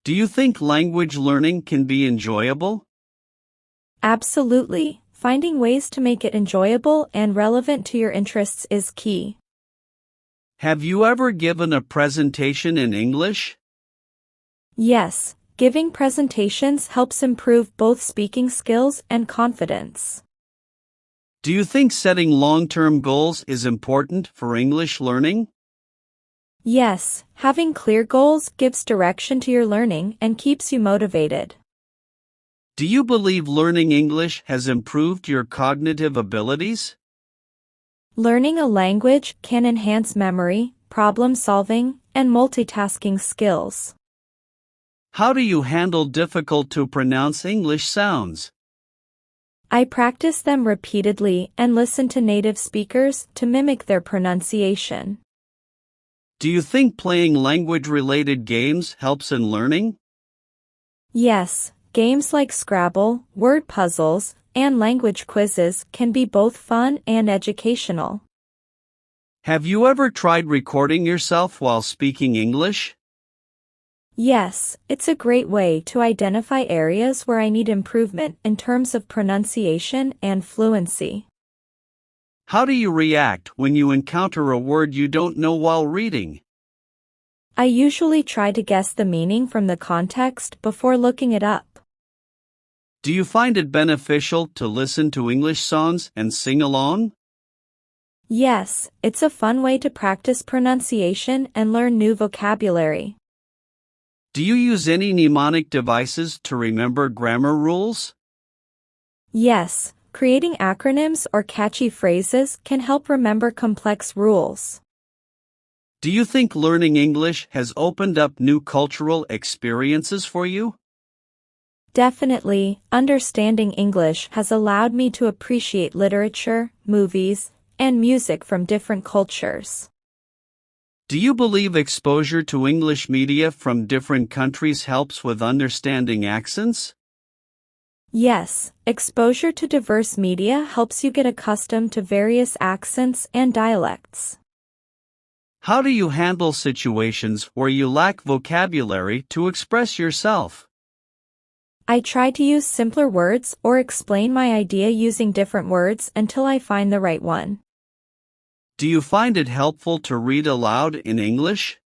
Do you think language learning can be enjoyable? Absolutely. Finding ways to make it enjoyable and relevant to your interests is key. Have you ever given a presentation in English? Yes, giving presentations helps improve both speaking skills and confidence. Do you think setting long-term goals is important for English learning? Yes, having clear goals gives direction to your learning and keeps you motivated. Do you believe learning English has improved your cognitive abilities? Learning a language can enhance memory, problem solving, and multitasking skills. How do you handle difficult-to-pronounce English sounds? I practice them repeatedly and listen to native speakers to mimic their pronunciation. Do you think playing language-related games helps in learning? Yes, games like Scrabble, word puzzles, and language quizzes can be both fun and educational. Have you ever tried recording yourself while speaking English? Yes, it's a great way to identify areas where I need improvement in terms of pronunciation and fluency. How do you react when you encounter a word you don't know while reading? I usually try to guess the meaning from the context before looking it up. Do you find it beneficial to listen to English songs and sing along? Yes, it's a fun way to practice pronunciation and learn new vocabulary. Do you use any mnemonic devices to remember grammar rules? Yes, creating acronyms or catchy phrases can help remember complex rules. Do you think learning English has opened up new cultural experiences for you? Definitely, understanding English has allowed me to appreciate literature, movies, and music from different cultures. Do you believe exposure to English media from different countries helps with understanding accents? Yes, exposure to diverse media helps you get accustomed to various accents and dialects. How do you handle situations where you lack vocabulary to express yourself? I try to use simpler words or explain my idea using different words until I find the right one. Do you find it helpful to read aloud in English?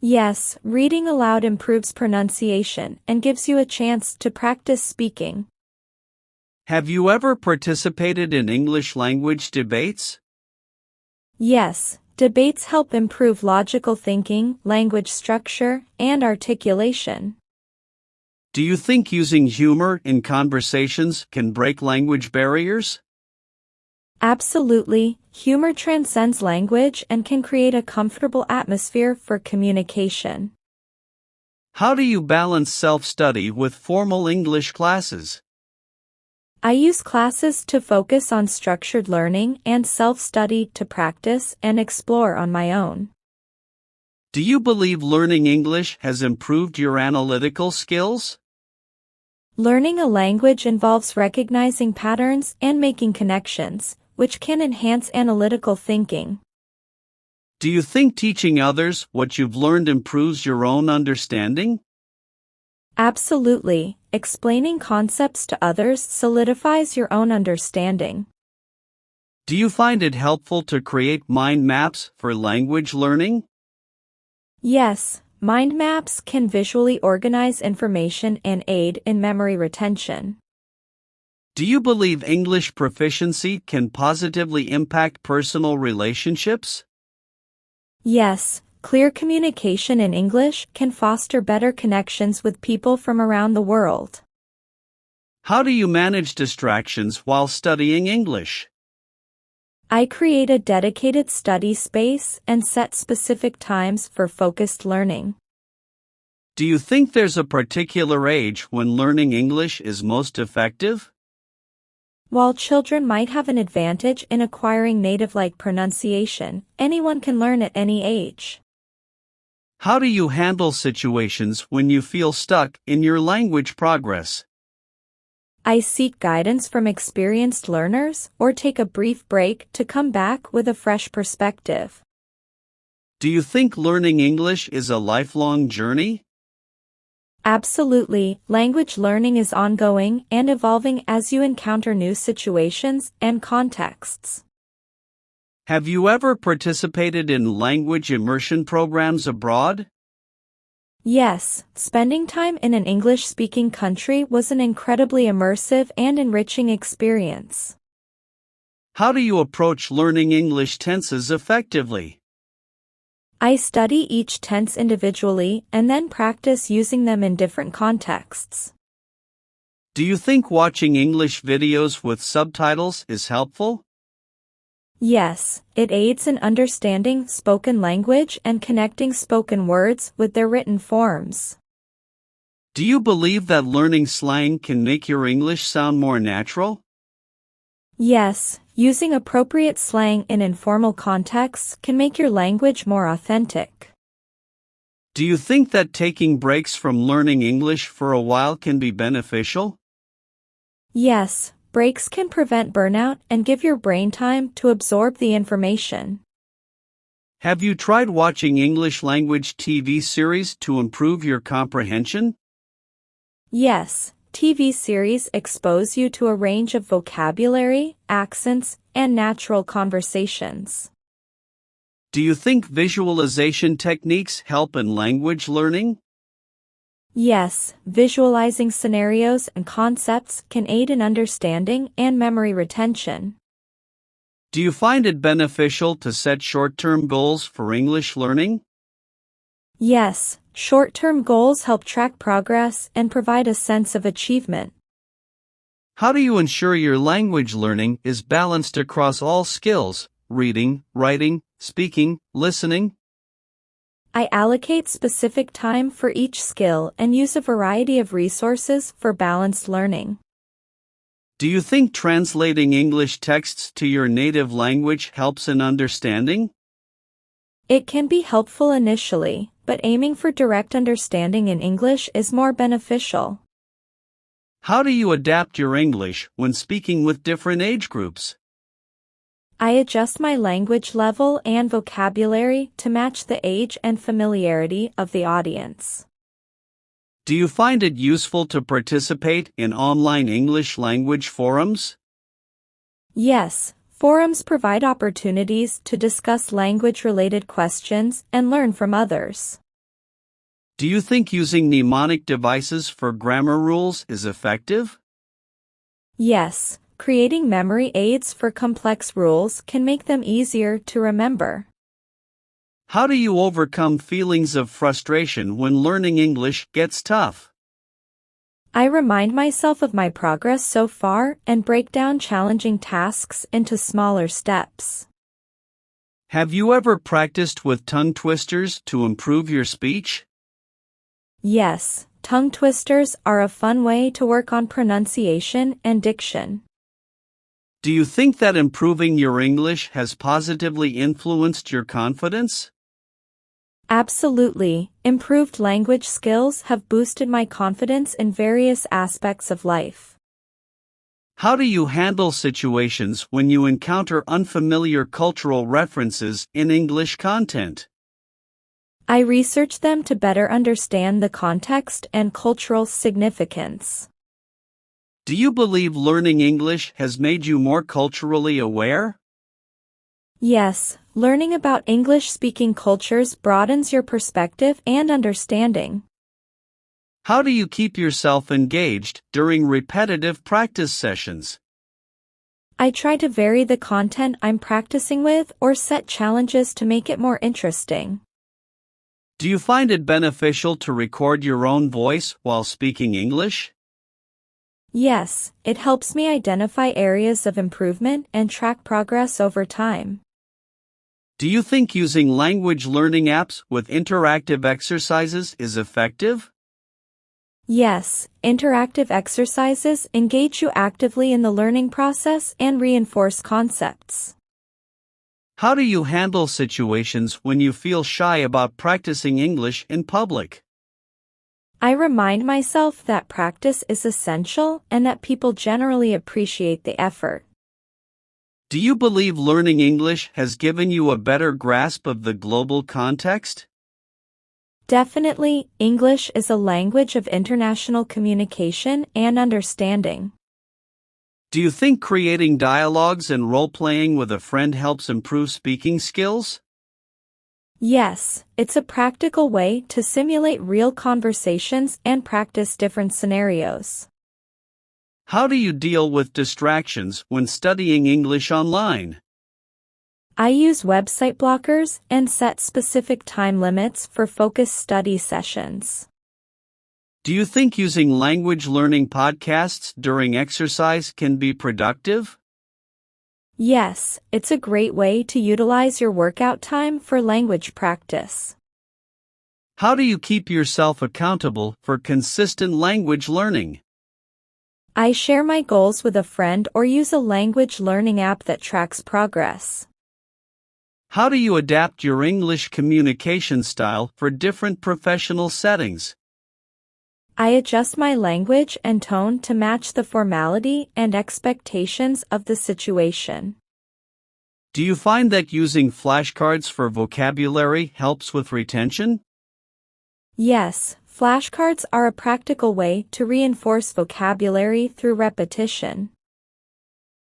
Yes, reading aloud improves pronunciation and gives you a chance to practice speaking. Have you ever participated in English language debates? Yes, debates help improve logical thinking, language structure, and articulation. Do you think using humor in conversations can break language barriers? Absolutely, humor transcends language and can create a comfortable atmosphere for communication. How do you balance self-study with formal English classes? I use classes to focus on structured learning and self-study to practice and explore on my own. Do you believe learning English has improved your analytical skills? Learning a language involves recognizing patterns and making connections, which can enhance analytical thinking. Do you think teaching others what you've learned improves your own understanding? Absolutely, explaining concepts to others solidifies your own understanding. Do you find it helpful to create mind maps for language learning? Yes, mind maps can visually organize information and aid in memory retention. Do you believe English proficiency can positively impact personal relationships? Yes, clear communication in English can foster better connections with people from around the world. How do you manage distractions while studying English? I create a dedicated study space and set specific times for focused learning. Do you think there's a particular age when learning English is most effective? While children might have an advantage in acquiring native-like pronunciation, anyone can learn at any age. How do you handle situations when you feel stuck in your language progress? I seek guidance from experienced learners or take a brief break to come back with a fresh perspective. Do you think learning English is a lifelong journey? Absolutely, language learning is ongoing and evolving as you encounter new situations and contexts. Have you ever participated in language immersion programs abroad? Yes, spending time in an English-speaking country was an incredibly immersive and enriching experience. How do you approach learning English tenses effectively? I study each tense individually and then practice using them in different contexts. Do you think watching English videos with subtitles is helpful? Yes, it aids in understanding spoken language and connecting spoken words with their written forms. Do you believe that learning slang can make your English sound more natural? Yes, using appropriate slang in informal contexts can make your language more authentic. Do you think that taking breaks from learning English for a while can be beneficial? Yes, breaks can prevent burnout and give your brain time to absorb the information. Have you tried watching English language TV series to improve your comprehension? Yes, TV series expose you to a range of vocabulary, accents, and natural conversations. Do you think visualization techniques help in language learning? Yes, visualizing scenarios and concepts can aid in understanding and memory retention. Do you find it beneficial to set short-term goals for English learning? Yes, short-term goals help track progress and provide a sense of achievement. How do you ensure your language learning is balanced across all skills: reading, writing, speaking, listening? I allocate specific time for each skill and use a variety of resources for balanced learning. Do you think translating English texts to your native language helps in understanding? It can be helpful initially, but aiming for direct understanding in English is more beneficial. How do you adapt your English when speaking with different age groups? I adjust my language level and vocabulary to match the age and familiarity of the audience. Do you find it useful to participate in online English language forums? Yes, forums provide opportunities to discuss language-related questions and learn from others. Do you think using mnemonic devices for grammar rules is effective? Yes, creating memory aids for complex rules can make them easier to remember. How do you overcome feelings of frustration when learning English gets tough? I remind myself of my progress so far and break down challenging tasks into smaller steps. Have you ever practiced with tongue twisters to improve your speech? Yes, tongue twisters are a fun way to work on pronunciation and diction. Do you think that improving your English has positively influenced your confidence? Absolutely, improved language skills have boosted my confidence in various aspects of life. How do you handle situations when you encounter unfamiliar cultural references in English content? I research them to better understand the context and cultural significance. Do you believe learning English has made you more culturally aware? Yes, learning about English-speaking cultures broadens your perspective and understanding. How do you keep yourself engaged during repetitive practice sessions? I try to vary the content I'm practicing with or set challenges to make it more interesting. Do you find it beneficial to record your own voice while speaking English? Yes, it helps me identify areas of improvement and track progress over time. Do you think using language learning apps with interactive exercises is effective? Yes, interactive exercises engage you actively in the learning process and reinforce concepts. How do you handle situations when you feel shy about practicing English in public? I remind myself that practice is essential and that people generally appreciate the effort. Do you believe learning English has given you a better grasp of the global context? Definitely, English is a language of international communication and understanding. Do you think creating dialogues and role-playing with a friend helps improve speaking skills? Yes, it's a practical way to simulate real conversations and practice different scenarios. How do you deal with distractions when studying English online? I use website blockers and set specific time limits for focused study sessions. Do you think using language learning podcasts during exercise can be productive? Yes, it's a great way to utilize your workout time for language practice. How do you keep yourself accountable for consistent language learning? I share my goals with a friend or use a language learning app that tracks progress. How do you adapt your English communication style for different professional settings? I adjust my language and tone to match the formality and expectations of the situation. Do you find that using flashcards for vocabulary helps with retention? Yes, flashcards are a practical way to reinforce vocabulary through repetition.